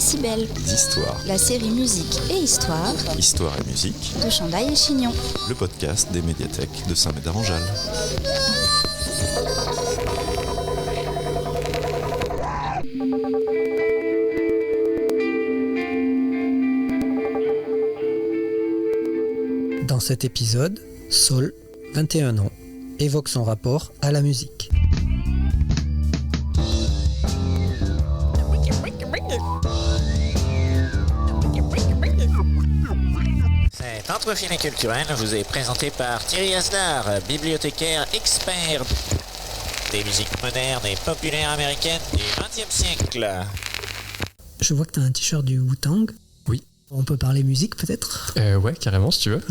Décibels, d'histoire, la série musique et histoire histoire et musique, de Chandaille et Chignon. le podcast des médiathèques de Saint-Médard-en-Jalles. Dans cet épisode, Saul, 21 ans, évoque son rapport à la musique. Cet entrefilet culturel vous est présenté par Thierry Asdar, bibliothécaire expert des musiques modernes et populaires américaines du XXe siècle. Je vois que tu as un t-shirt du Wu-Tang. Oui. On peut parler musique peut-être ? Ouais, carrément, si tu veux.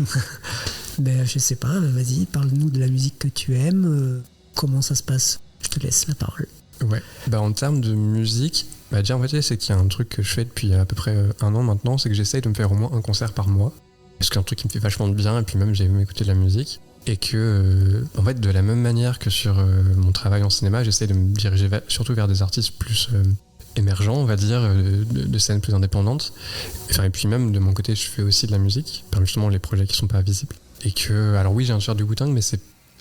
Je sais pas, vas-y, parle-nous de la musique que tu aimes. Comment ça se passe ? Je te laisse la parole. Ouais, en termes de musique, déjà en fait, c'est qu'il y a un truc que je fais depuis à peu près un an maintenant, c'est que j'essaye de me faire au moins un concert par mois. Parce que c'est un truc qui me fait vachement de bien, et puis même j'aime écouter de la musique. Et que, en fait, de la même manière que sur mon travail en cinéma, j'essaye de me diriger surtout vers des artistes plus émergents, on va dire, de scènes plus indépendantes. Et puis même, de mon côté, je fais aussi de la musique, par justement les projets qui sont pas visibles. Et que, alors oui, j'ai un t-shirt du Wu-Tang, mais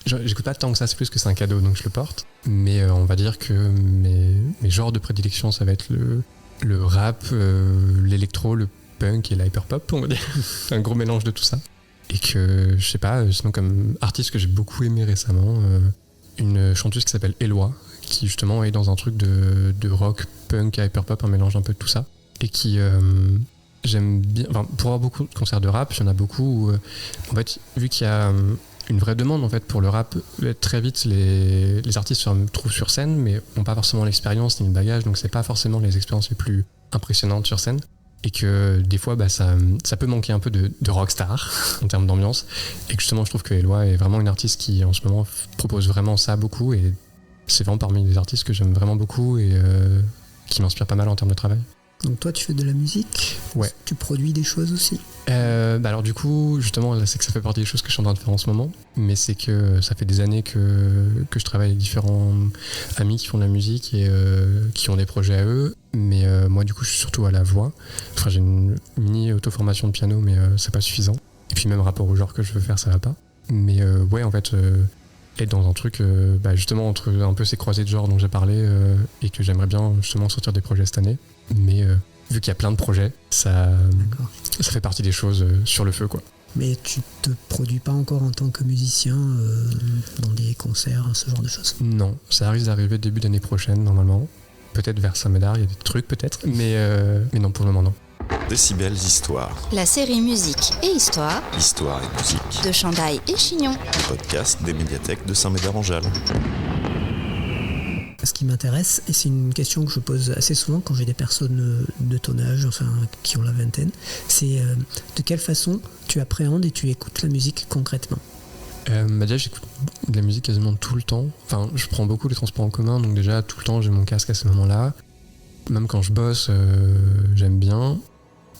j'écoute pas tant que ça, c'est plus que c'est un cadeau, donc je le porte. Mais on va dire que mes genres de prédilection, ça va être le rap, l'électro, le punk et l'hyperpop, on va dire. Un gros mélange de tout ça. Et que, je sais pas, sinon comme artiste que j'ai beaucoup aimé récemment, une chanteuse qui s'appelle Eloi, qui justement est dans un truc de rock, punk, hyperpop, un mélange un peu de tout ça. Et qui... j'aime bien, pour avoir beaucoup de concerts de rap, il y en a beaucoup où, en fait, vu qu'il y a une vraie demande en fait pour le rap, très vite les artistes se trouvent sur scène mais n'ont pas forcément l'expérience ni le bagage, donc c'est pas forcément les expériences les plus impressionnantes sur scène, et que des fois ça peut manquer un peu de rockstar en termes d'ambiance, et que justement je trouve que Eloi est vraiment une artiste qui en ce moment propose vraiment ça beaucoup, et c'est vraiment parmi les artistes que j'aime vraiment beaucoup et qui m'inspire pas mal en termes de travail. Donc toi, tu fais de la musique ? Ouais. Tu produis des choses aussi ? Alors du coup, justement, là, c'est que ça fait partie des choses que je suis en train de faire en ce moment, mais c'est que ça fait des années que je travaille avec différents amis qui font de la musique et qui ont des projets à eux, mais moi du coup je suis surtout à la voix. Enfin, j'ai une mini auto-formation de piano, mais c'est pas suffisant. Et puis même rapport au genre que je veux faire, ça va pas. Mais ouais, en fait... être dans un truc justement entre un peu ces croisées de genres dont j'ai parlé, et que j'aimerais bien justement sortir des projets cette année, mais vu qu'il y a plein de projets, ça fait partie des choses sur le feu, quoi. Mais tu te produis pas encore en tant que musicien dans des concerts, ce genre de choses ? Non, ça risque d'arriver début d'année prochaine normalement, peut-être vers Saint-Médard, il y a des trucs peut-être, mais non, pour le moment non. Décibels Histoire, La série musique et histoire histoire et musique, de Chandaille et Chignon. le podcast des médiathèques de Saint-Médard-en-Jalles. Ce qui m'intéresse, et c'est une question que je pose assez souvent quand j'ai des personnes de ton âge, enfin qui ont la vingtaine, c'est de quelle façon tu appréhendes et tu écoutes la musique concrètement ? Déjà j'écoute de la musique quasiment tout le temps. Enfin, je prends beaucoup les transports en commun, donc déjà tout le temps j'ai mon casque à ce moment-là. Même quand je bosse, j'aime bien.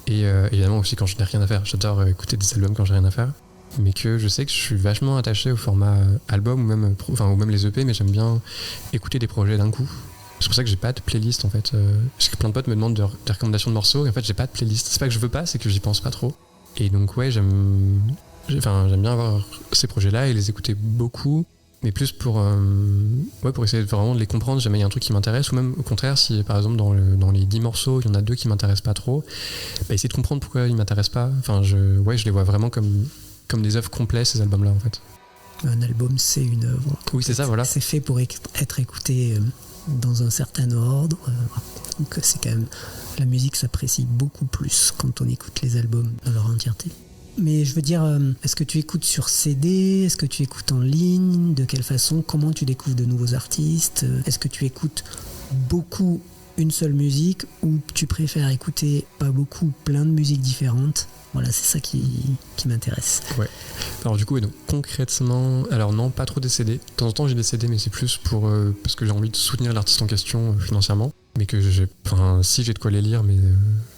Et évidemment aussi quand je n'ai rien à faire. J'adore écouter des albums quand j'ai rien à faire. Mais que je sais que je suis vachement attaché au format album ou même les EP, mais j'aime bien écouter des projets d'un coup. C'est pour ça que j'ai pas de playlist en fait. Parce que plein de potes me demandent des recommandations de morceaux, et en fait j'ai pas de playlist. C'est pas que je veux pas, c'est que j'y pense pas trop. Et donc ouais, j'aime bien avoir ces projets-là et les écouter beaucoup, mais plus pour essayer vraiment de les comprendre. Jamais il y a un truc qui m'intéresse, ou même au contraire, si par exemple dans les 10 morceaux, il y en a 2 qui m'intéressent pas trop, essayer de comprendre pourquoi ils m'intéressent pas. Enfin, je les vois vraiment comme des œuvres complètes, ces albums-là, en fait. Un album, c'est une œuvre. Oui, c'est ça, voilà. C'est fait pour être écouté dans un certain ordre. Donc c'est quand même... La musique s'apprécie beaucoup plus quand on écoute les albums dans leur entièreté. Mais je veux dire, est-ce que tu écoutes sur CD ? Est-ce que tu écoutes en ligne ? De quelle façon ? Comment tu découvres de nouveaux artistes ? Est-ce que tu écoutes beaucoup une seule musique, ou tu préfères écouter pas beaucoup, plein de musiques différentes ? Voilà, c'est ça qui m'intéresse. Ouais. Alors du coup, donc, concrètement, alors non, pas trop des CD. De temps en temps, j'ai des CD, mais c'est plus parce que j'ai envie de soutenir l'artiste en question financièrement. Mais que si j'ai de quoi les lire, mais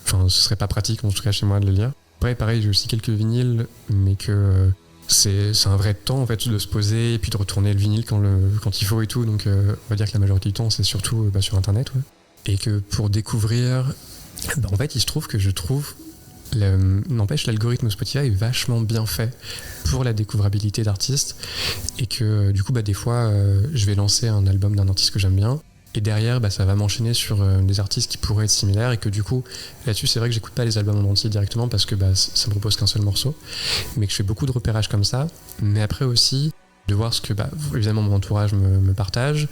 ce serait pas pratique en tout cas chez moi de les lire. Après, pareil, j'ai aussi quelques vinyles, mais que c'est un vrai temps en fait de se poser et puis de retourner le vinyle quand il faut et tout. Donc, on va dire que la majorité du temps, c'est surtout sur Internet, ouais. Et que pour découvrir En fait, il se trouve que n'empêche, l'algorithme Spotify est vachement bien fait pour la découvrabilité d'artistes et que du coup des fois je vais lancer un album d'un artiste que j'aime bien et derrière ça va m'enchaîner sur des artistes qui pourraient être similaires et que du coup là-dessus c'est vrai que j'écoute pas les albums en entier directement parce que ça me propose qu'un seul morceau, mais que je fais beaucoup de repérages comme ça, mais après aussi de voir ce que évidemment mon entourage me partage,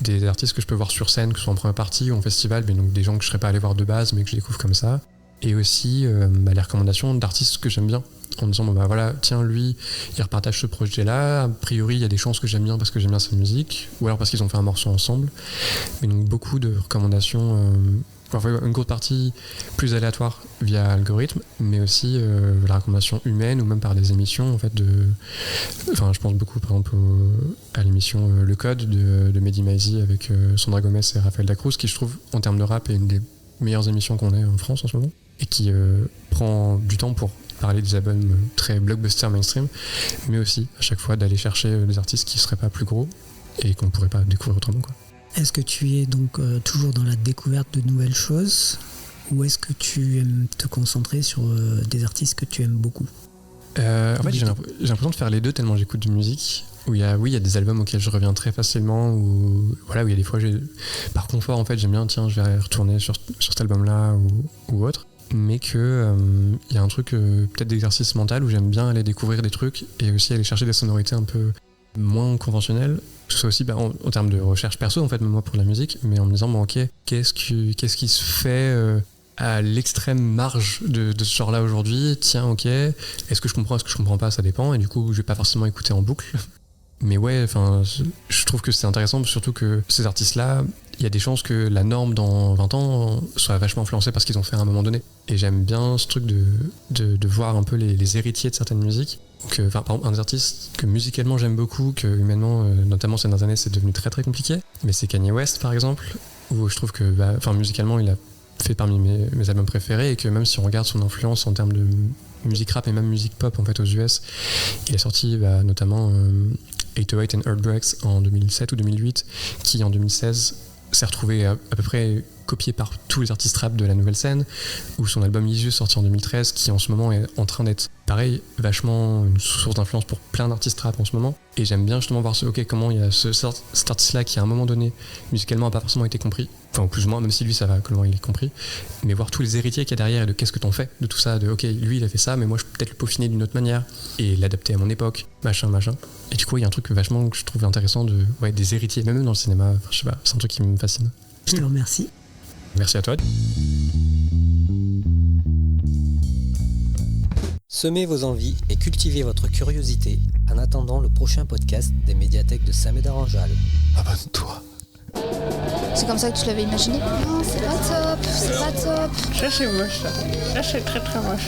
des artistes que je peux voir sur scène, que ce soit en première partie ou en festival, mais donc des gens que je serais pas allé voir de base mais que je découvre comme ça. Et aussi les recommandations d'artistes que j'aime bien, en disant voilà, tiens, lui il repartage ce projet là, a priori il y a des chances que j'aime bien parce que j'aime bien sa musique, ou alors parce qu'ils ont fait un morceau ensemble. Mais donc beaucoup de recommandations, une grosse partie plus aléatoire via algorithme, mais aussi la recommandation humaine ou même par des émissions en fait je pense beaucoup par exemple à l'émission Le Code de Mehdi Maizi avec Sandra Gomez et Raphaël Dacruz, qui je trouve en termes de rap est une des meilleures émissions qu'on ait en France en ce moment, et qui prend du temps pour parler des albums très blockbuster mainstream, mais aussi à chaque fois d'aller chercher des artistes qui seraient pas plus gros et qu'on pourrait pas découvrir autrement, quoi. Est-ce que tu es donc toujours dans la découverte de nouvelles choses, ou est-ce que tu aimes te concentrer sur des artistes que tu aimes beaucoup? En fait, j'ai l'impression de faire les deux tellement j'écoute de musique. Où il y a des albums auxquels je reviens très facilement, où il y a des fois par confort en fait j'aime bien, tiens je vais retourner sur cet album là ou autre, mais que il y a un truc peut-être d'exercice mental où j'aime bien aller découvrir des trucs et aussi aller chercher des sonorités un peu moins conventionnelles, que ce soit aussi en termes de recherche perso en fait, même moi pour la musique, mais en me disant ok, qu'est-ce qui se fait à l'extrême marge de ce genre là aujourd'hui, tiens ok, est-ce que je comprends pas, ça dépend, et du coup je vais pas forcément écouter en boucle. Mais je trouve que c'est intéressant, surtout que ces artistes-là, il y a des chances que la norme dans 20 ans soit vachement influencée par ce qu'ils ont fait à un moment donné. Et j'aime bien ce truc de voir un peu les héritiers de certaines musiques. Par exemple, un des artistes que musicalement j'aime beaucoup, que humainement, notamment ces dernières années, c'est devenu très très compliqué, mais c'est Kanye West par exemple, où je trouve que musicalement il a fait parmi mes albums préférés, et que même si on regarde son influence en termes de musique rap et même musique pop en fait aux US, il a sorti notamment 808 and Heartbreaks en 2007 ou 2008, qui en 2016 s'est retrouvé à peu près copié par tous les artistes rap de la nouvelle scène, ou son album Yeezus sorti en 2013, qui en ce moment est en train d'être pareil, vachement une source d'influence pour plein d'artistes rap en ce moment. Et j'aime bien justement voir comment il y a cet artiste-là qui à un moment donné musicalement n'a pas forcément été compris, enfin plus ou moins, même si lui ça va, comment il est compris, mais voir tous les héritiers qu'il y a derrière et de qu'est-ce que t'en fais de tout ça, de ok, lui il a fait ça, mais moi je peux peut-être le peaufiner d'une autre manière et l'adapter à mon époque, machin. Et du coup il y a un truc vachement que je trouve intéressant des héritiers, même dans le cinéma, je sais pas, c'est un truc qui me fascine. Je te remercie. Merci à toi. Semez vos envies et cultivez votre curiosité en attendant le prochain podcast des médiathèques de Saint-Médard-en-Jalles. Abonne-toi. C'est comme ça que tu l'avais imaginé? Non, c'est pas top. Ça c'est moche, ça c'est très très moche.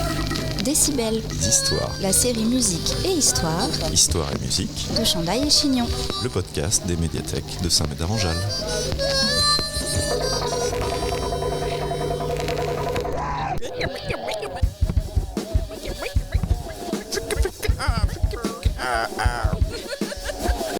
Décibel, Histoires. la série musique et histoire Histoire et musique. de Chandaille et Chignon. Le podcast des médiathèques de Saint-Médard-en-Jalles.